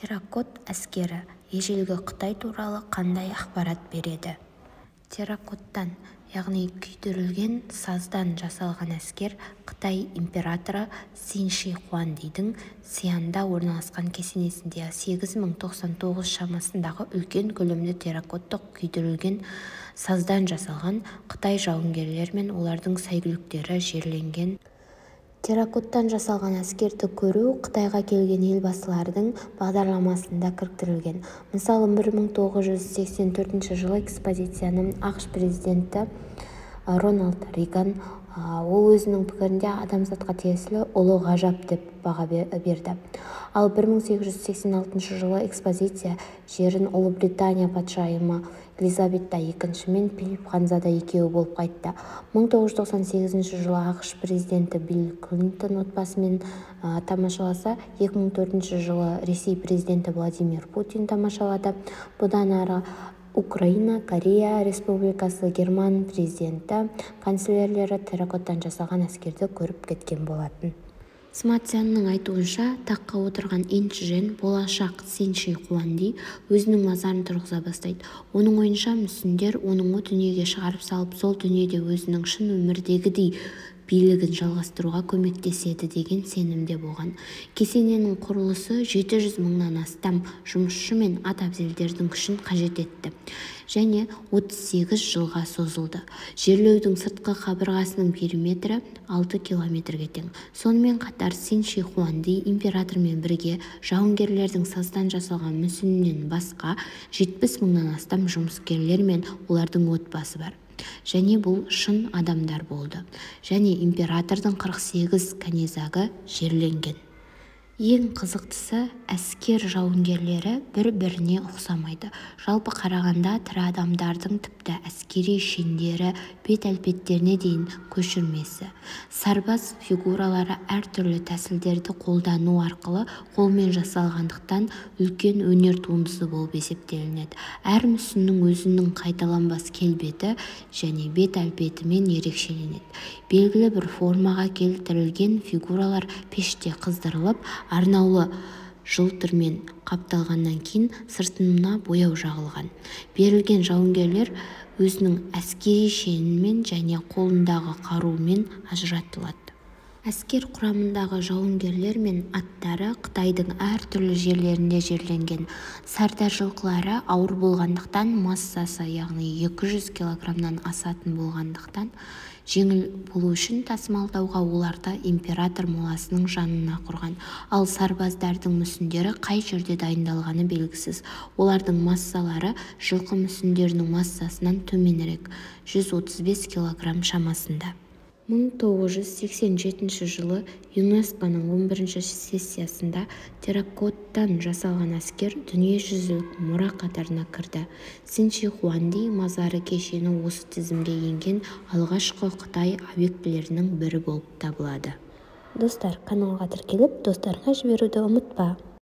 Терракот әскері ежелгі Қытай туралы қандай ақпарат береді? Терракоттан, яғни күйдірілген саздан жасалған әскер Қытай императоры Цин Ши Хуандидің Сианда орналасқан кесенесінде 8099 шамасындағы үлкен көлемді терракоттық күйдірілген саздан жасалған Қытай жауынгерлер мен олардың сәйгүліктері жерленген. Терракоттан жасалған әскерді көру Қытайға келген елбасылардың бағдарламасында кіріктірілген. Мысалы, 1984 жылы экспозицияны ақш президенті Рональд Рейган ол өзінің пікірінде адамзатқа тиесілі ұлы ғажап деп баға берді. Ал 1886 жылы экспозиция жерін Ұлыбритания патшайымы Елизавета II мен Филипп Ханзада екеуі болып қайтты. 1998 жылы ақш президенті Билл Клинтон отбасымен тамашаласа, 2004 жылы Ресей президенті Владимир Путин тамашалады. Бұдан ары Украина, Корея Республикасы, Герман президенті, канцлерлері терракоттан жасалған әскерді көріп кеткен болатын. Сматсянның айтуынша, таққа отырған еншіжен болашақ Цин Ши Хуанди өзінің мазарын тұрғыза бастайды. Оның ойынша мүсіндер оның дүниеге шығарып салып, сол дүниеде өзінің шын өмірдегідей билігін жалғастыруға көмектеседі деген сенімде болған. Кесененің құрылысы 700 мыңнан астам жұмысшы мен ат-әбзелдердің күшін қажет етті және 38 жылға созылды. Жерлеудің сыртқы қабырғасының периметрі 6 километрге тең. Сонымен қатар Цин Ши Хуанди императормен бірге жауынгерлердің саздан жасалған мүсінінен басқа 70 мыңнан астам жұмыскерлер мен олардың отбасы бар. Және бұл шын адамдар болды. Және императордың 48 кәнизагы жерленген. Ең қызықтысы, әскер жауынгерлері бір-біріне ұқсамайды. Жалпы қарағанда тірі адамдардың тіпті әскери шендері, бет-әлпеттеріне дейін көшірмесі. Сарбаз фигуралары әртүрлі тәсілдерді қолдану арқылы қолмен жасалғандықтан үлкен өнер туындысы болып есептелінеді. Әр мүсіннің өзінің қайталанбас келбеті және бет-әлпетімен ерекшеленеді. Белгілі бір формаға келтірілген фигуралар пеште қыздырылып, арнаулы жылтырмен қапталғаннан кейін сыртына бояу жағылған. Берілген жауынгерлер өзінің әскери шенімен және қолындағы қаруымен ажыратылады. Әскер құрамындағы жауынгерлер мен аттары Қытайдың әртүрлі жерлерінде жерленген. Сардар жылқылары ауыр болғандықтан, массасы яғни 200 килограммнан асатын болғандықтан, жеңіл болу үшін тасымалдауға оларды император моласының жанына құрған. Ал сарбаздардың мүсіндері қай жерде дайындалғаны белгісіз. Олардың массалары жылқы мүсіндерінің массасынан төменірек, 135 килограмм шамасында. 1987 жылы ЮНЕСКО-ның 11-ші сессиясында терракоттан жасалған әскер дүниежүзілік мұра қатарына кірді. Цин Ши Хуанди мазары кешені осы тізімге енген алғашқы Қытай объектілерінің бірі болып табылады. Достар, каналға тіркеліп, достарға жіберуді ұмытпа.